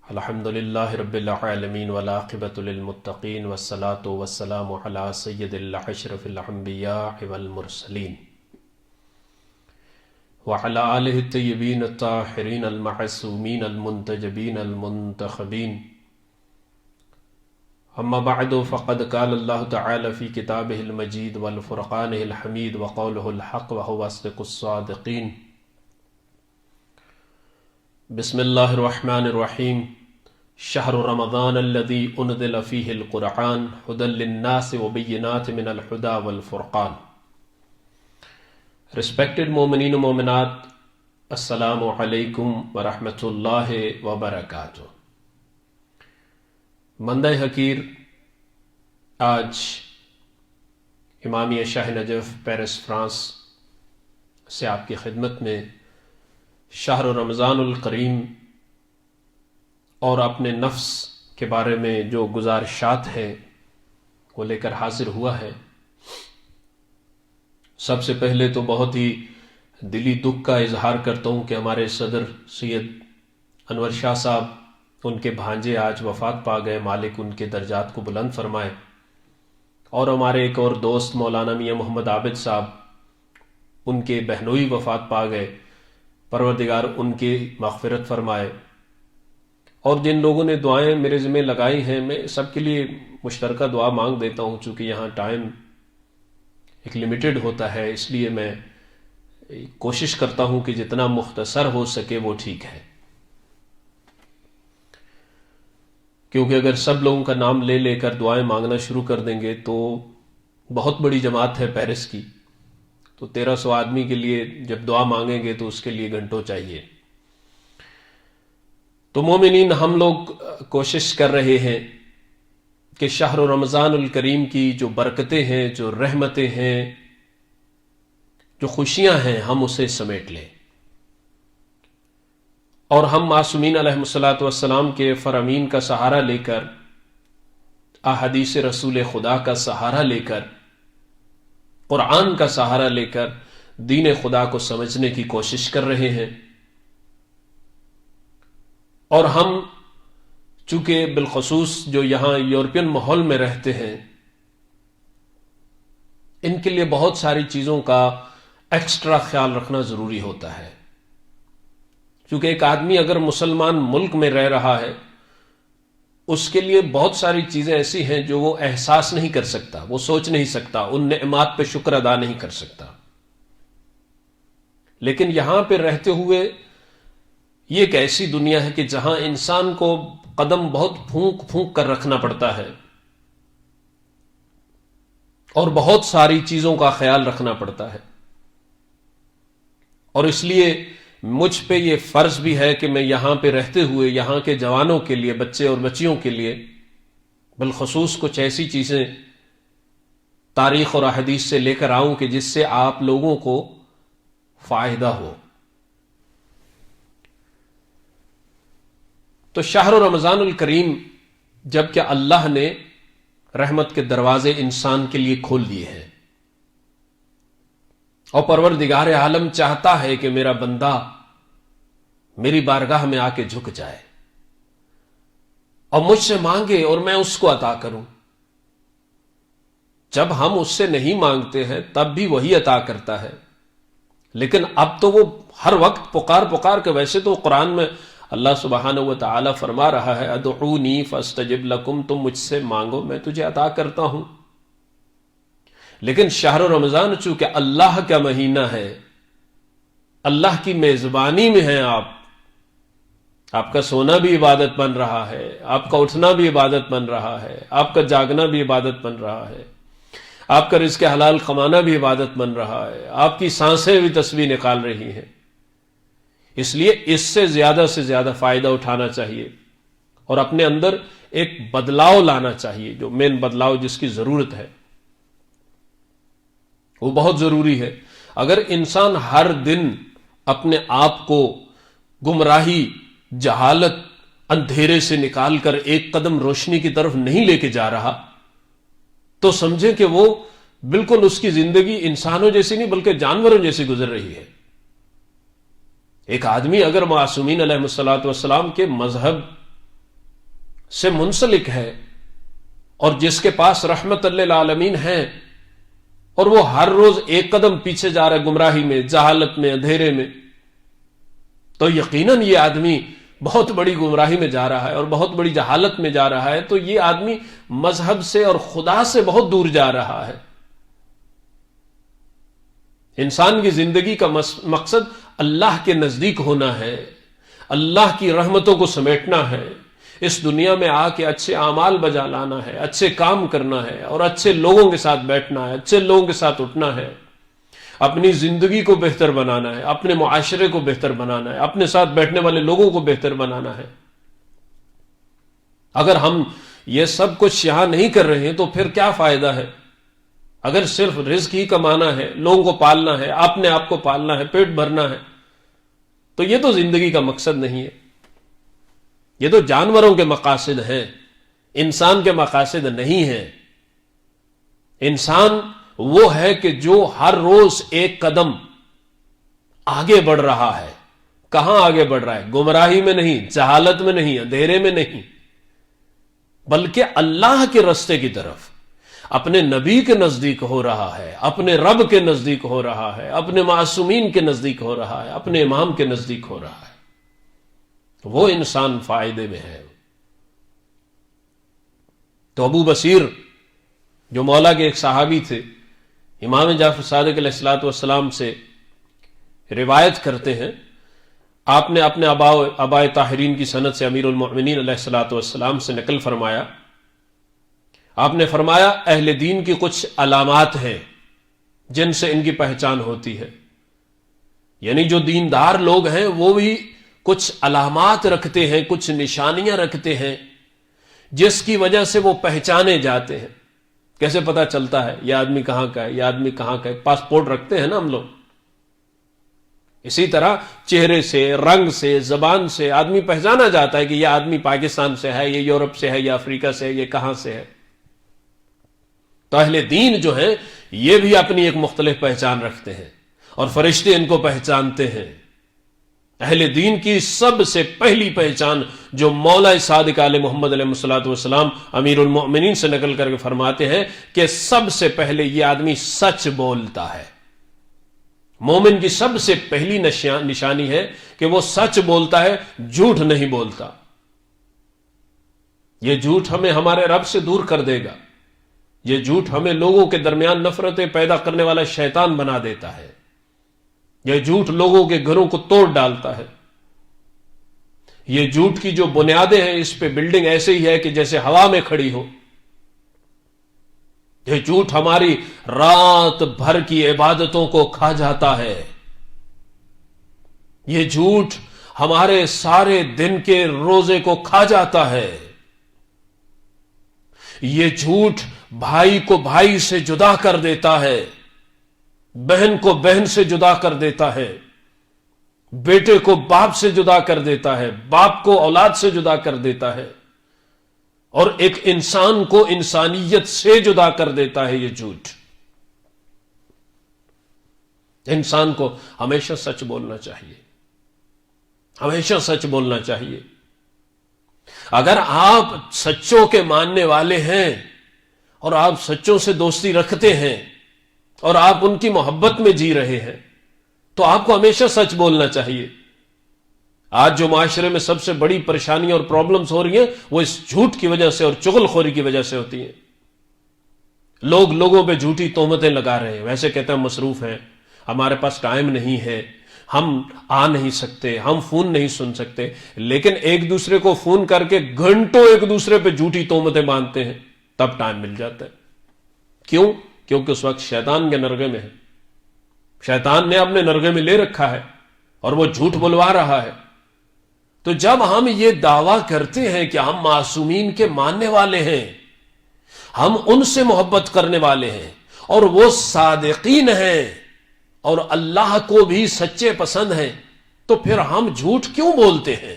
الحمدللہ رب العالمین والعاقبۃ للمتقین والصلاة والسلام علی سید اشرف الانبیاء والمرسلین وعلی آلہ الطیبین الطاہرین المعصومین المنتجبین المنتخبین اما بعد فقد قال اللہ تعالی فی کتابہ المجید والفرقان الحمید وقولہ الحق وهو اصدق الصادقین بسم اللہ الرحمن الرحیم شہر رمضان الذی انزل فیہ القرآن ھدی للناس وبینات من الہدی والفرقان. Respected مومنین و مومنات، السلام علیکم ورحمۃ اللہ وبرکاتہ. مندہ حقیر آج امامیہ شاہ نجف پیرس فرانس سے آپ کی خدمت میں شہر رمضان الکریم اور اپنے نفس کے بارے میں جو گزارشات ہیں وہ لے کر حاضر ہوا ہے. سب سے پہلے تو بہت ہی دلی دکھ کا اظہار کرتا ہوں کہ ہمارے صدر سید انور شاہ صاحب، ان کے بھانجے آج وفات پا گئے، مالک ان کے درجات کو بلند فرمائے. اور ہمارے ایک اور دوست مولانا میاں محمد عابد صاحب، ان کے بہنوئی وفات پا گئے، پروردگار ان کی مغفرت فرمائے. اور جن لوگوں نے دعائیں میرے ذمہ لگائی ہیں، میں سب کے لیے مشترکہ دعا مانگ دیتا ہوں، چونکہ یہاں ٹائم ایک لمیٹڈ ہوتا ہے، اس لیے میں کوشش کرتا ہوں کہ جتنا مختصر ہو سکے وہ ٹھیک ہے. کیونکہ اگر سب لوگوں کا نام لے لے کر دعائیں مانگنا شروع کر دیں گے تو بہت بڑی جماعت ہے پیرس کی، تو 1300 آدمی کے لیے جب دعا مانگیں گے تو اس کے لیے گھنٹوں چاہیے. تو مومنین، ہم لوگ کوشش کر رہے ہیں کہ شہر رمضان الکریم کی جو برکتیں ہیں، جو رحمتیں ہیں، جو خوشیاں ہیں، ہم اسے سمیٹ لیں. اور ہم معصومین علیہ الصلوۃ والسلام کے فرامین کا سہارا لے کر، احادیث رسول خدا کا سہارا لے کر، قرآن کا سہارا لے کر دین خدا کو سمجھنے کی کوشش کر رہے ہیں. اور ہم چونکہ بالخصوص جو یہاں یورپین ماحول میں رہتے ہیں، ان کے لیے بہت ساری چیزوں کا ایکسٹرا خیال رکھنا ضروری ہوتا ہے. کیونکہ ایک آدمی اگر مسلمان ملک میں رہ رہا ہے، اس کے لیے بہت ساری چیزیں ایسی ہیں جو وہ احساس نہیں کر سکتا، وہ سوچ نہیں سکتا، ان نعمات پہ شکر ادا نہیں کر سکتا. لیکن یہاں پہ رہتے ہوئے یہ ایک ایسی دنیا ہے کہ جہاں انسان کو قدم بہت پھونک پھونک کر رکھنا پڑتا ہے اور بہت ساری چیزوں کا خیال رکھنا پڑتا ہے. اور اس لیے مجھ پہ یہ فرض بھی ہے کہ میں یہاں پہ رہتے ہوئے یہاں کے جوانوں کے لیے، بچے اور بچیوں کے لیے بالخصوص کچھ ایسی چیزیں تاریخ اور احادیث سے لے کر آؤں کہ جس سے آپ لوگوں کو فائدہ ہو. تو شہر رمضان الکریم، جب کہ اللہ نے رحمت کے دروازے انسان کے لیے کھول دیے ہیں اور پروردگار عالم چاہتا ہے کہ میرا بندہ میری بارگاہ میں آ کے جھک جائے اور مجھ سے مانگے اور میں اس کو عطا کروں. جب ہم اس سے نہیں مانگتے ہیں تب بھی وہی عطا کرتا ہے، لیکن اب تو وہ ہر وقت پکار پکار کے، ویسے تو قرآن میں اللہ سبحانہ و تعالی فرما رہا ہے ادعونی فاستجب لکم، تم مجھ سے مانگو میں تجھے عطا کرتا ہوں. لیکن شہر رمضان چونکہ اللہ کا مہینہ ہے، اللہ کی میزبانی میں ہیں آپ کا سونا بھی عبادت بن رہا ہے، آپ کا اٹھنا بھی عبادت بن رہا ہے، آپ کا جاگنا بھی عبادت بن رہا ہے، آپ کا رزق حلال کمانا بھی عبادت بن رہا ہے، آپ کی سانسیں بھی تسبیح نکال رہی ہیں. اس لیے اس سے زیادہ فائدہ اٹھانا چاہیے اور اپنے اندر ایک بدلاؤ لانا چاہیے. جو مین بدلاؤ جس کی ضرورت ہے وہ بہت ضروری ہے. اگر انسان ہر دن اپنے آپ کو گمراہی، جہالت، اندھیرے سے نکال کر ایک قدم روشنی کی طرف نہیں لے کے جا رہا تو سمجھیں کہ وہ بالکل اس کی زندگی انسانوں جیسی نہیں بلکہ جانوروں جیسی گزر رہی ہے. ایک آدمی اگر معصومین علیہ الصلوۃ والسلام کے مذہب سے منسلک ہے اور جس کے پاس رحمت للعالمین ہے، اور وہ ہر روز ایک قدم پیچھے جا رہا ہے گمراہی میں، جہالت میں، اندھیرے میں، تو یقیناً یہ آدمی بہت بڑی گمراہی میں جا رہا ہے اور بہت بڑی جہالت میں جا رہا ہے، تو یہ آدمی مذہب سے اور خدا سے بہت دور جا رہا ہے۔ انسان کی زندگی کا مقصد اللہ کے نزدیک ہونا ہے، اللہ کی رحمتوں کو سمیٹنا ہے، اس دنیا میں آ کے اچھے اعمال بجا لانا ہے، اچھے کام کرنا ہے، اور اچھے لوگوں کے ساتھ بیٹھنا ہے، اچھے لوگوں کے ساتھ اٹھنا ہے، اپنی زندگی کو بہتر بنانا ہے، اپنے معاشرے کو بہتر بنانا ہے، اپنے ساتھ بیٹھنے والے لوگوں کو بہتر بنانا ہے۔ اگر ہم یہ سب کچھ یہاں نہیں کر رہے ہیں تو پھر کیا فائدہ ہے؟ اگر صرف رزق ہی کمانا ہے، لوگوں کو پالنا ہے، اپنے آپ کو پالنا ہے، پیٹ بھرنا ہے، تو یہ تو زندگی کا مقصد نہیں ہے۔ یہ تو جانوروں کے مقاصد ہیں، انسان کے مقاصد نہیں ہیں۔ انسان وہ ہے کہ جو ہر روز ایک قدم آگے بڑھ رہا ہے۔ کہاں آگے بڑھ رہا ہے؟ گمراہی میں نہیں، جہالت میں نہیں، اندھیرے میں نہیں، بلکہ اللہ کے راستے کی طرف، اپنے نبی کے نزدیک ہو رہا ہے، اپنے رب کے نزدیک ہو رہا ہے، اپنے معصومین کے نزدیک ہو رہا ہے، اپنے امام کے نزدیک ہو رہا ہے۔ وہ انسان فائدے میں ہے۔ تو ابو بصیر جو مولا کے ایک صحابی تھے، امام جعفر صادق علیہ الصلوۃ والسلام سے روایت کرتے ہیں، آپ نے اپنے آبائے طاہرین کی سند سے امیر المؤمنین علیہ الصلوۃ والسلام سے نقل فرمایا، آپ نے فرمایا اہل دین کی کچھ علامات ہیں جن سے ان کی پہچان ہوتی ہے، یعنی جو دیندار لوگ ہیں وہ بھی کچھ علامات رکھتے ہیں، کچھ نشانیاں رکھتے ہیں جس کی وجہ سے وہ پہچانے جاتے ہیں۔ کیسے پتا چلتا ہے یہ آدمی کہاں کا ہے، یہ آدمی کہاں کا ہے؟ پاسپورٹ رکھتے ہیں نا ہم لوگ، اسی طرح چہرے سے، رنگ سے، زبان سے آدمی پہچانا جاتا ہے کہ یہ آدمی پاکستان سے ہے، یہ یورپ سے ہے، یہ افریقہ سے ہے، یہ کہاں سے ہے۔ تو اہل دین جو ہیں یہ بھی اپنی ایک مختلف پہچان رکھتے ہیں، اور فرشتے ان کو پہچانتے ہیں۔ اہل دین کی سب سے پہلی پہچان جو مولا صادق علیہ محمد علیہ الصلوۃ والسلام امیر المؤمنین سے نقل کر کے فرماتے ہیں کہ سب سے پہلے یہ آدمی سچ بولتا ہے۔ مومن کی سب سے پہلی نشانی ہے کہ وہ سچ بولتا ہے، جھوٹ نہیں بولتا۔ یہ جھوٹ ہمیں ہمارے رب سے دور کر دے گا، یہ جھوٹ ہمیں لوگوں کے درمیان نفرتیں پیدا کرنے والا شیطان بنا دیتا ہے، یہ جھوٹ لوگوں کے گھروں کو توڑ ڈالتا ہے۔ یہ جھوٹ کی جو بنیادیں ہیں اس پہ بلڈنگ ایسے ہی ہے کہ جیسے ہوا میں کھڑی ہو۔ یہ جھوٹ ہماری رات بھر کی عبادتوں کو کھا جاتا ہے، یہ جھوٹ ہمارے سارے دن کے روزے کو کھا جاتا ہے، یہ جھوٹ بھائی کو بھائی سے جدا کر دیتا ہے، بہن کو بہن سے جدا کر دیتا ہے، بیٹے کو باپ سے جدا کر دیتا ہے، باپ کو اولاد سے جدا کر دیتا ہے، اور ایک انسان کو انسانیت سے جدا کر دیتا ہے یہ جھوٹ۔ انسان کو ہمیشہ سچ بولنا چاہیے، ہمیشہ سچ بولنا چاہیے۔ اگر آپ سچوں کے ماننے والے ہیں اور آپ سچوں سے دوستی رکھتے ہیں اور آپ ان کی محبت میں جی رہے ہیں تو آپ کو ہمیشہ سچ بولنا چاہیے۔ آج جو معاشرے میں سب سے بڑی پریشانیاں اور پرابلمز ہو رہی ہیں وہ اس جھوٹ کی وجہ سے اور چغل خوری کی وجہ سے ہوتی ہیں۔ لوگ لوگوں پہ جھوٹی تہمتیں لگا رہے ہیں، ویسے کہتے ہیں مصروف ہیں، ہمارے پاس ٹائم نہیں ہے، ہم آ نہیں سکتے، ہم فون نہیں سن سکتے، لیکن ایک دوسرے کو فون کر کے گھنٹوں ایک دوسرے پہ جھوٹی تہمتیں باندھتے ہیں، تب ٹائم مل جاتا ہے۔ کیوں؟ کیونکہ اس وقت شیطان کے نرغے میں ہے، شیطان نے اپنے نرغے میں لے رکھا ہے اور وہ جھوٹ بلوا رہا ہے۔ تو جب ہم یہ دعویٰ کرتے ہیں کہ ہم معصومین کے ماننے والے ہیں، ہم ان سے محبت کرنے والے ہیں اور وہ صادقین ہیں اور اللہ کو بھی سچے پسند ہیں، تو پھر ہم جھوٹ کیوں بولتے ہیں؟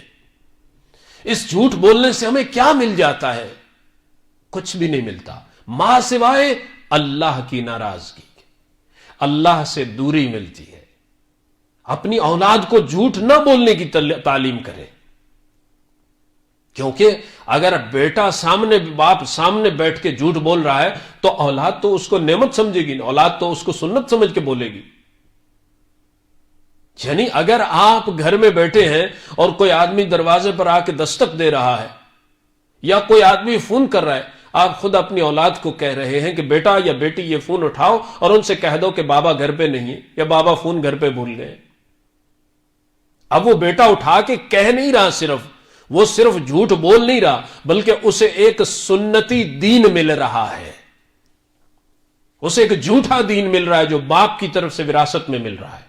اس جھوٹ بولنے سے ہمیں کیا مل جاتا ہے؟ کچھ بھی نہیں ملتا، ماں سوائے اللہ کی ناراضگی، اللہ سے دوری ملتی ہے۔ اپنی اولاد کو جھوٹ نہ بولنے کی تعلیم کریں، کیونکہ اگر بیٹا سامنے، باپ سامنے بیٹھ کے جھوٹ بول رہا ہے تو اولاد تو اس کو نعمت سمجھے گی، اولاد تو اس کو سنت سمجھ کے بولے گی۔ یعنی اگر آپ گھر میں بیٹھے ہیں اور کوئی آدمی دروازے پر آ کے دستک دے رہا ہے یا کوئی آدمی فون کر رہا ہے، آپ خود اپنی اولاد کو کہہ رہے ہیں کہ بیٹا یا بیٹی یہ فون اٹھاؤ اور ان سے کہہ دو کہ بابا گھر پہ نہیں ہے یا بابا فون گھر پہ بھول گئے۔ اب وہ بیٹا اٹھا کے کہہ نہیں رہا، وہ صرف جھوٹ بول نہیں رہا، بلکہ اسے ایک سنتی دین مل رہا ہے، اسے ایک جھوٹا دین مل رہا ہے جو باپ کی طرف سے وراثت میں مل رہا ہے۔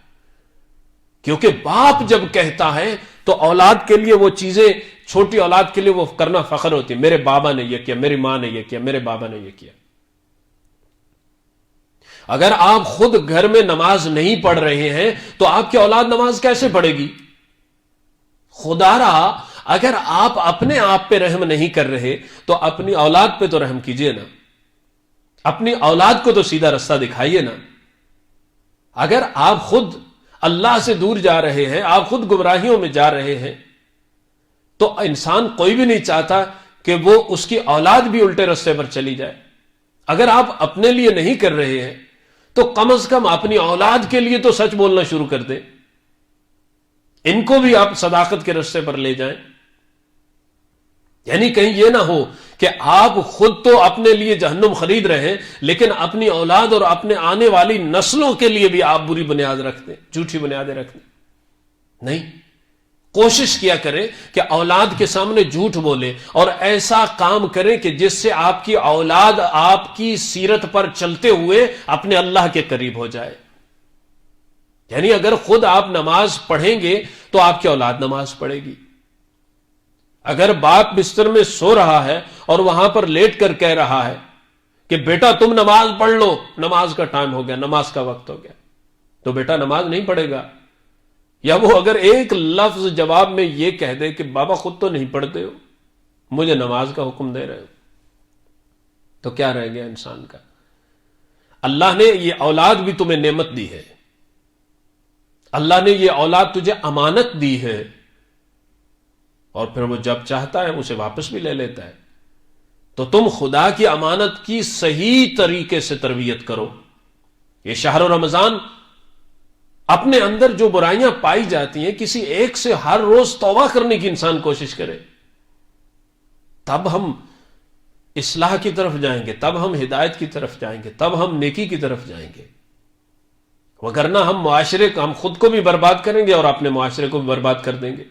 کیونکہ باپ جب کہتا ہے تو اولاد کے لیے وہ چیزیں، چھوٹی اولاد کے لیے وہ کرنا فخر ہوتی ہے، میرے بابا نے یہ کیا، میری ماں نے یہ کیا، میرے بابا نے یہ کیا۔ اگر آپ خود گھر میں نماز نہیں پڑھ رہے ہیں تو آپ کی اولاد نماز کیسے پڑھے گی؟ خدا را، اگر آپ اپنے آپ پہ رحم نہیں کر رہے تو اپنی اولاد پہ تو رحم کیجئے نا، اپنی اولاد کو تو سیدھا رستہ دکھائیے نا۔ اگر آپ خود اللہ سے دور جا رہے ہیں، آپ خود گمراہیوں میں جا رہے ہیں، تو انسان کوئی بھی نہیں چاہتا کہ وہ اس کی اولاد بھی الٹے رستے پر چلی جائے۔ اگر آپ اپنے لیے نہیں کر رہے ہیں تو کم از کم اپنی اولاد کے لیے تو سچ بولنا شروع کر دیں، ان کو بھی آپ صداقت کے رستے پر لے جائیں۔ یعنی کہیں یہ نہ ہو کہ آپ خود تو اپنے لیے جہنم خرید رہے ہیں لیکن اپنی اولاد اور اپنے آنے والی نسلوں کے لیے بھی آپ بری بنیاد رکھتے ہیں، جھوٹی بنیادیں رکھتے ہیں۔ نہیں، کوشش کیا کریں کہ اولاد کے سامنے جھوٹ بولے اور ایسا کام کریں کہ جس سے آپ کی اولاد آپ کی سیرت پر چلتے ہوئے اپنے اللہ کے قریب ہو جائے۔ یعنی اگر خود آپ نماز پڑھیں گے تو آپ کی اولاد نماز پڑھے گی۔ اگر باپ بستر میں سو رہا ہے اور وہاں پر لیٹ کر کہہ رہا ہے کہ بیٹا تم نماز پڑھ لو، نماز کا ٹائم ہو گیا، نماز کا وقت ہو گیا، تو بیٹا نماز نہیں پڑھے گا۔ یا وہ اگر ایک لفظ جواب میں یہ کہہ دے کہ بابا خود تو نہیں پڑھتے ہو، مجھے نماز کا حکم دے رہے ہو، تو کیا رہ گیا انسان کا؟ اللہ نے یہ اولاد بھی تمہیں نعمت دی ہے، اللہ نے یہ اولاد تجھے امانت دی ہے، اور پھر وہ جب چاہتا ہے اسے واپس بھی لے لیتا ہے۔ تو تم خدا کی امانت کی صحیح طریقے سے تربیت کرو۔ یہ شہر رمضان اپنے اندر جو برائیاں پائی جاتی ہیں، کسی ایک سے ہر روز توبہ کرنے کی انسان کوشش کرے، تب ہم اصلاح کی طرف جائیں گے، تب ہم ہدایت کی طرف جائیں گے، تب ہم نیکی کی طرف جائیں گے۔ وگرنہ ہم معاشرے کو، ہم خود کو بھی برباد کریں گے اور اپنے معاشرے کو بھی برباد کر دیں گے۔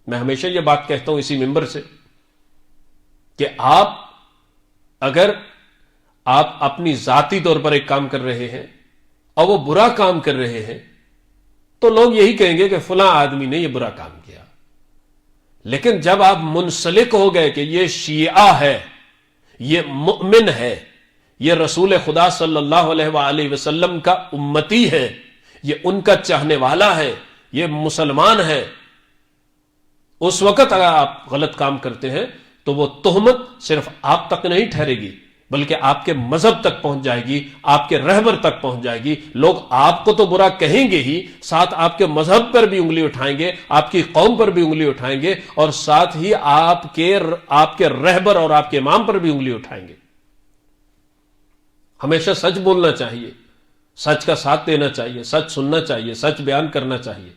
میں ہمیشہ یہ بات کہتا ہوں اسی ممبر سے کہ اگر آپ اپنی ذاتی طور پر ایک کام کر رہے ہیں اور وہ برا کام کر رہے ہیں تو لوگ یہی کہیں گے کہ فلاں آدمی نے یہ برا کام کیا۔ لیکن جب آپ منسلک ہو گئے کہ یہ شیعہ ہے، یہ مؤمن ہے، یہ رسول خدا صلی اللہ علیہ وآلہ وسلم کا امتی ہے، یہ ان کا چاہنے والا ہے، یہ مسلمان ہے، اس وقت اگر آپ غلط کام کرتے ہیں تو وہ تہمت صرف آپ تک نہیں ٹھہرے گی بلکہ آپ کے مذہب تک پہنچ جائے گی، آپ کے رہبر تک پہنچ جائے گی۔ لوگ آپ کو تو برا کہیں گے ہی، ساتھ آپ کے مذہب پر بھی انگلی اٹھائیں گے، آپ کی قوم پر بھی انگلی اٹھائیں گے، اور ساتھ ہی آپ کے رہبر اور آپ کے امام پر بھی انگلی اٹھائیں گے۔ ہمیشہ سچ بولنا چاہیے، سچ کا ساتھ دینا چاہیے، سچ سننا چاہیے، سچ بیان کرنا چاہیے،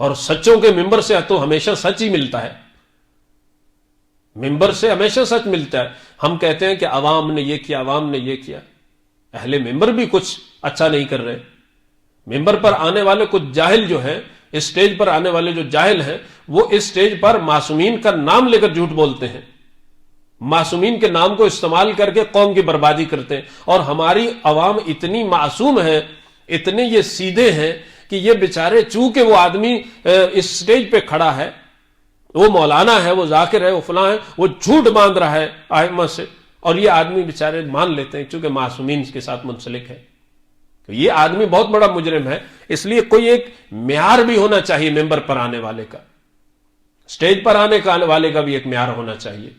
اور سچوں کے ممبر سے تو ہمیشہ سچ ہی ملتا ہے، ممبر سے ہمیشہ سچ ملتا ہے۔ ہم کہتے ہیں کہ عوام نے یہ کیا، عوام نے یہ کیا، اہل ممبر بھی کچھ اچھا نہیں کر رہے۔ ممبر پر آنے والے کچھ جاہل جو ہیں، اسٹیج پر آنے والے جو جاہل ہیں، وہ اس اسٹیج پر معصومین کا نام لے کر جھوٹ بولتے ہیں، معصومین کے نام کو استعمال کر کے قوم کی بربادی کرتے ہیں۔ اور ہماری عوام اتنی معصوم ہے، اتنے یہ سیدھے ہیں کہ یہ بیچارے، چونکہ وہ آدمی اس سٹیج پہ کھڑا ہے، وہ مولانا ہے، وہ ذاکر ہے، وہ فلاں ہے، وہ جھوٹ باندھ رہا ہے ائمہ سے، اور یہ آدمی بیچارے مان لیتے ہیں چونکہ معصومین کے ساتھ منسلک ہے۔ تو یہ آدمی بہت بڑا مجرم ہے۔ اس لیے کوئی ایک معیار بھی ہونا چاہیے ممبر پر آنے والے کا، سٹیج پر آنے والے کا بھی ایک معیار ہونا چاہیے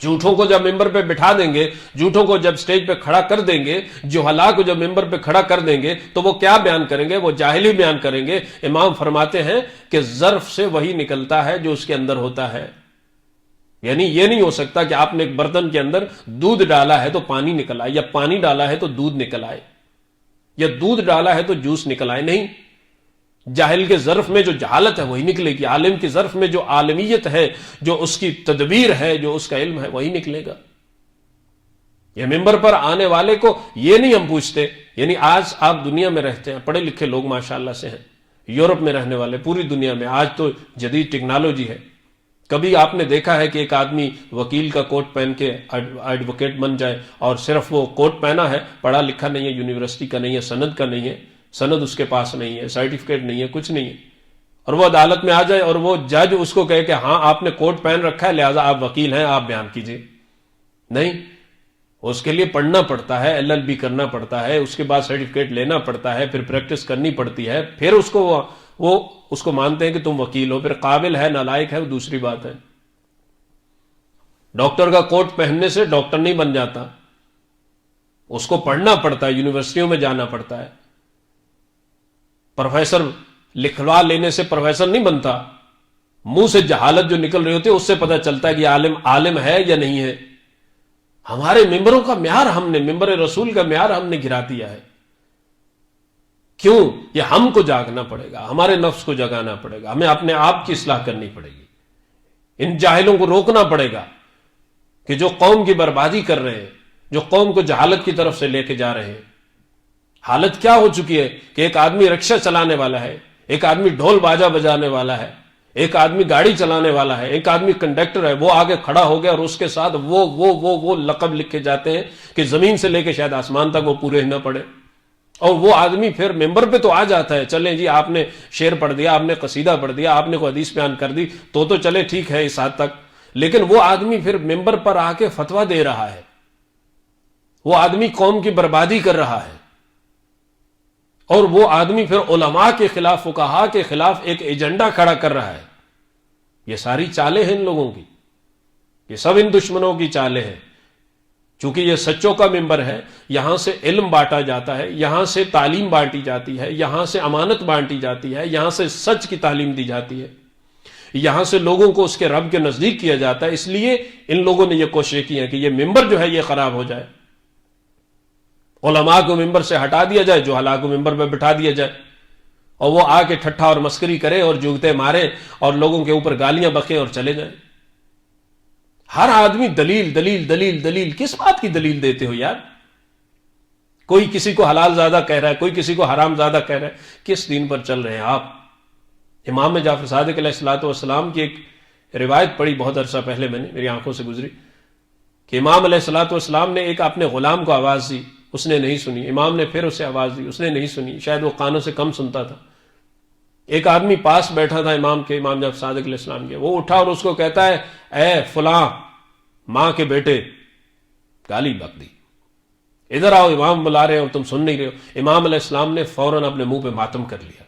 جھوٹوں کو جب ممبر پہ بٹھا دیں گے، جھوٹوں کو جب سٹیج پہ کھڑا کر دیں گے، جہلا کو جب ممبر پہ کھڑا کر دیں گے تو وہ کیا بیان کریں گے؟ وہ جاہلی بیان کریں گے۔ امام فرماتے ہیں کہ ظرف سے وہی نکلتا ہے جو اس کے اندر ہوتا ہے، یعنی یہ نہیں ہو سکتا کہ آپ نے ایک برتن کے اندر دودھ ڈالا ہے تو پانی نکل آئے، یا پانی ڈالا ہے تو دودھ نکل آئے، یا دودھ ڈالا ہے تو جوس نکل آئے، نہیں۔ جاہل کے ظرف میں جو جہالت ہے وہی نکلے گی، عالم کے ظرف میں جو عالمیت ہے، جو اس کی تدبیر ہے، جو اس کا علم ہے، وہی نکلے گا۔ یہ ممبر پر آنے والے کو یہ نہیں ہم پوچھتے، یعنی آج آپ دنیا میں رہتے ہیں، پڑھے لکھے لوگ ماشاءاللہ سے ہیں، یورپ میں رہنے والے، پوری دنیا میں آج تو جدید ٹیکنالوجی ہے۔ کبھی آپ نے دیکھا ہے کہ ایک آدمی وکیل کا کوٹ پہن کے ایڈوکیٹ بن جائے، اور صرف وہ کوٹ پہنا ہے، پڑھا لکھا نہیں ہے، یونیورسٹی کا نہیں ہے، سند کا نہیں ہے، سند اس کے پاس نہیں ہے، سرٹیفکیٹ نہیں ہے، کچھ نہیں ہے، اور وہ عدالت میں آ جائے اور وہ جج اس کو کہے کہ ہاں آپ نے کوٹ پہن رکھا ہے لہذا آپ وکیل ہیں، آپ بیان کیجئے؟ نہیں، اس کے لیے پڑھنا پڑتا ہے، LLB کرنا پڑتا ہے، اس کے بعد سرٹیفکیٹ لینا پڑتا ہے، پھر پریکٹس کرنی پڑتی ہے، پھر وہ اس کو مانتے ہیں کہ تم وکیل ہو۔ پھر قابل ہے نالائق ہے وہ دوسری بات ہے۔ ڈاکٹر کا کوٹ پہننے سے ڈاکٹر نہیں بن جاتا، اس کو پڑھنا پڑتا ہے، یونیورسٹیوں میں جانا پڑتا ہے۔ پروفیسر لکھوا لینے سے پروفیسر نہیں بنتا، منہ سے جہالت جو نکل رہی ہوتی ہے اس سے پتہ چلتا ہے کہ عالم ہے یا نہیں ہے۔ ہمارے ممبروں کا معیار ہم نے، ممبر رسول کا معیار ہم نے گرا دیا ہے۔ کیوں؟ یہ ہم کو جاگنا پڑے گا، ہمارے نفس کو جگانا پڑے گا، ہمیں اپنے آپ کی اصلاح کرنی پڑے گی، ان جاہلوں کو روکنا پڑے گا کہ جو قوم کی بربادی کر رہے ہیں، جو قوم کو جہالت کی طرف سے لے کے جا رہے ہیں۔ حالت کیا ہو چکی ہے کہ ایک آدمی رکشہ چلانے والا ہے، ایک آدمی ڈھول باجا بجانے والا ہے، ایک آدمی گاڑی چلانے والا ہے، ایک آدمی کنڈکٹر ہے، وہ آگے کھڑا ہو گیا اور اس کے ساتھ وہ لقب لکھے جاتے ہیں کہ زمین سے لے کے شاید آسمان تک وہ پورے نہ پڑے، اور وہ آدمی پھر ممبر پہ تو آ جاتا ہے، چلیں جی آپ نے شعر پڑھ دیا، آپ نے قصیدہ پڑھ دیا، آپ نے کوئی حدیث بیان کر دی تو چلے ٹھیک ہے اس حد تک، لیکن وہ آدمی پھر ممبر پر آ کے فتویٰ دے رہا ہے، وہ آدمی قوم کی بربادی کر رہا ہے، اور وہ آدمی پھر علماء کے خلاف، فقہاء کے خلاف ایک ایجنڈا کھڑا کر رہا ہے۔ یہ ساری چالیں ہیں ان لوگوں کی، یہ سب ان دشمنوں کی چالیں ہیں۔ چونکہ یہ سچوں کا ممبر ہے، یہاں سے علم بانٹا جاتا ہے، یہاں سے تعلیم بانٹی جاتی ہے، یہاں سے امانت بانٹی جاتی ہے، یہاں سے سچ کی تعلیم دی جاتی ہے، یہاں سے لوگوں کو اس کے رب کے نزدیک کیا جاتا ہے۔ اس لیے ان لوگوں نے یہ کوشش کی ہے کہ یہ ممبر جو ہے یہ خراب ہو جائے، علماء کو ممبر سے ہٹا دیا جائے، جہلاء کو ممبر پہ بٹھا دیا جائے، اور وہ آ کے ٹھٹھا اور مسکری کرے اور جوگتے مارے اور لوگوں کے اوپر گالیاں بکے اور چلے جائیں۔ ہر آدمی دلیل دلیل دلیل دلیل، کس بات کی دلیل دیتے ہو یار؟ کوئی کسی کو حلال زادہ کہہ رہا ہے، کوئی کسی کو حرام زادہ کہہ رہا ہے، کس دین پر چل رہے ہیں آپ؟ امام جعفر صادق علیہ السلام کی ایک روایت پڑھی بہت عرصہ پہلے، میں نے میری آنکھوں سے گزری، کہ امام علیہ السلام نے ایک اپنے غلام کو آواز دی، اس نے نہیں سنی، امام نے پھر اسے آواز دی، اس نے نہیں سنی، شاید وہ کانوں سے کم سنتا تھا۔ ایک آدمی پاس بیٹھا تھا امام جعفر صادق علیہ السلام کے، وہ اٹھا اور اس کو کہتا ہے، اے فلاں ماں کے بیٹے، گالی بک دی، ادھر آؤ، امام بلا رہے ہو، تم سن نہیں رہے ہو۔ امام علیہ السلام نے فوراً اپنے منہ پہ ماتم کر لیا۔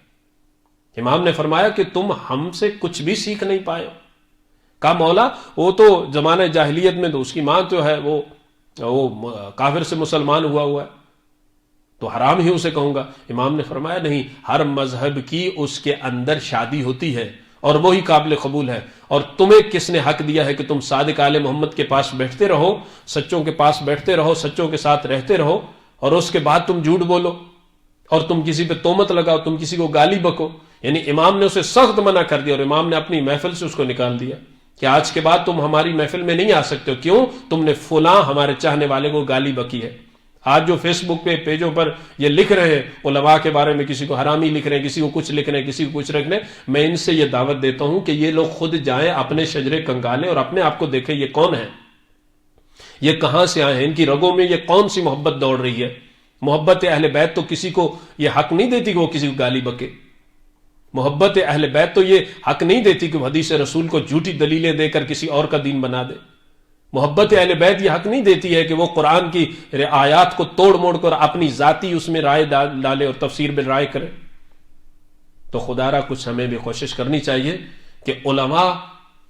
امام نے فرمایا کہ تم ہم سے کچھ بھی سیکھ نہیں پائے ہو۔ کہا مولا وہ تو زمانہ جاہلیت میں تو اس کی ماں جو ہے وہ کافر سے مسلمان ہوا ہے، تو حرام ہی اسے کہوں گا۔ امام نے فرمایا نہیں، ہر مذہب کی اس کے اندر شادی ہوتی ہے اور وہی قابل قبول ہے، اور تمہیں کس نے حق دیا ہے کہ تم صادق آل محمد کے پاس بیٹھتے رہو، سچوں کے پاس بیٹھتے رہو، سچوں کے ساتھ رہتے رہو، اور اس کے بعد تم جھوٹ بولو اور تم کسی پہ تہمت لگاؤ، تم کسی کو گالی بکو؟ یعنی امام نے اسے سخت منع کر دیا، اور امام نے اپنی محفل سے اس کو نکال دیا کہ آج کے بعد تم ہماری محفل میں نہیں آ سکتے ہو، کیوں؟ تم نے فلاں ہمارے چاہنے والے کو گالی بکی ہے۔ آج جو فیس بک پہ پیجوں پر یہ لکھ رہے ہیں علماء کے بارے میں، کسی کو حرامی لکھ رہے ہیں، کسی کو کچھ لکھ رہے ہیں، کسی کو کچھ رکھ رہے ہیں، میں ان سے یہ دعوت دیتا ہوں کہ یہ لوگ خود جائیں، اپنے شجرے کنگالیں اور اپنے آپ کو دیکھیں یہ کون ہے، یہ کہاں سے آئے ہیں، ان کی رگوں میں یہ کون سی محبت دوڑ رہی ہے۔ محبت اہل بیت تو کسی کو یہ حق نہیں دیتی کہ وہ کسی کو گالی بکے، محبت اہل بیت تو یہ حق نہیں دیتی کہ وہ حدیث رسول کو جھوٹی دلیلیں دے کر کسی اور کا دین بنا دے، محبت اہل بیت یہ حق نہیں دیتی ہے کہ وہ قرآن کی آیات کو توڑ موڑ کر اپنی ذاتی اس میں رائے ڈالے اور تفسیر میں رائے کرے۔ تو خدا را کچھ ہمیں بھی کوشش کرنی چاہیے کہ علماء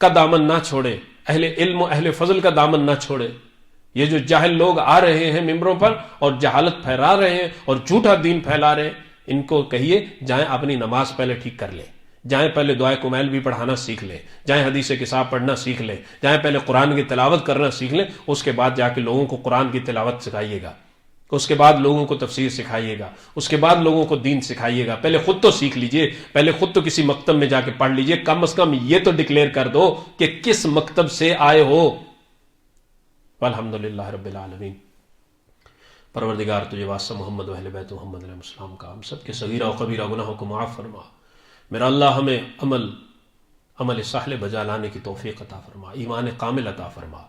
کا دامن نہ چھوڑے، اہل علم و اہل فضل کا دامن نہ چھوڑے. یہ جو جاہل لوگ آ رہے ہیں ممبروں پر اور جہالت پھیلا رہے ہیں اور جھوٹا دین پھیلا رہے ہیں، ان کو کہیے جائیں اپنی نماز پہلے ٹھیک کر لیں، جائیں پہلے دعائے کمیل بھی پڑھانا سیکھ لیں، جائیں حدیث کتاب پڑھنا سیکھ لیں، جائیں پہلے قرآن کی تلاوت کرنا سیکھ لیں، اس کے بعد جا کے لوگوں کو قرآن کی تلاوت سکھائیے گا، اس کے بعد لوگوں کو تفسیر سکھائیے گا، اس کے بعد لوگوں کو دین سکھائیے گا. پہلے خود تو سیکھ لیجئے، پہلے خود تو کسی مکتب میں جا کے پڑھ لیجئے، کم از کم یہ تو ڈکلیئر کر دو کہ کس مکتب سے آئے ہو. والحمدللہ رب العالمین. پروردگار تجھے واسطہ محمد و اہل بیت محمد علیہ السلام کا ہم سب کے صغیرہ و کبیرہ گناہوں کو معاف فرما. میرا اللہ ہمیں عمل صالح بجا لانے کی توفیق عطا فرما، ایمان کامل عطا فرما،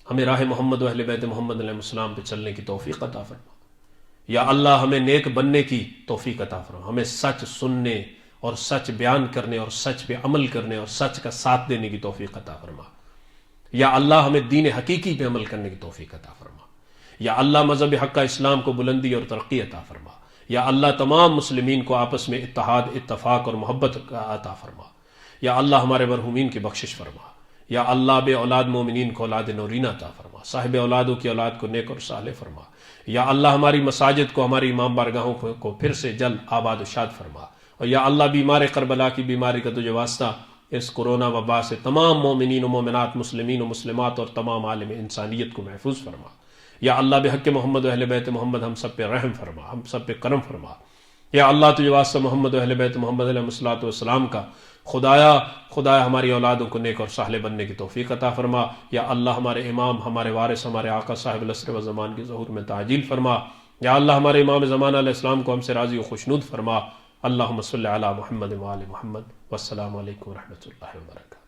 ہمیں راہ محمد و اہل بیت محمد علیہ السلام پہ چلنے کی توفیق عطا فرما. یا اللہ ہمیں نیک بننے کی توفیق عطا فرما، ہمیں سچ سننے اور سچ بیان کرنے اور سچ پہ عمل کرنے اور سچ کا ساتھ دینے کی توفیق عطا فرما. یا اللہ ہمیں دین حقیقی پہ عمل کرنے کی توفیق عطا فرما. یا اللہ مذہب حق اسلام کو بلندی اور ترقی عطا فرما. یا اللہ تمام مسلمین کو آپس میں اتحاد، اتفاق اور محبت کا عطا فرما. یا اللہ ہمارے مرحومین کی بخشش فرما. یا اللہ بے اولاد مومنین کو اولاد نورینہ عطا فرما، صاحب اولادوں کی اولاد کو نیک اور صالح فرما. یا اللہ ہماری مساجد کو، ہماری امام بارگاہوں کو پھر سے جلد آباد و شاد فرما. اور یا اللہ بیمار کربلا کی بیماری کا تجھے واسطہ اس کورونا وبا سے تمام مومنین و مومنات، مسلمین و مسلمات اور تمام عالم انسانیت کو محفوظ فرما. یا اللہ بحق محمد و اہل بیت محمد ہم سب پہ رحم فرما، ہم سب پہ کرم فرما. یا اللہ تجھے واسطہ محمد و اہل بیت محمد علیہ الصلوۃ والسلام کا خدایا ہماری اولادوں کو نیک اور صالح بننے کی توفیق عطا فرما. یا اللہ ہمارے امام، ہمارے وارث، ہمارے آقا صاحب العصر و زمان کے ظہور میں تعجیل فرما. یا اللہ ہمارے امام زمان علیہ السلام کو ہم سے راضی و خوشنود فرما. اللہم صلی علی محمد و آل محمد. والسلام علیکم ورحمۃ اللہ وبرکاتہ.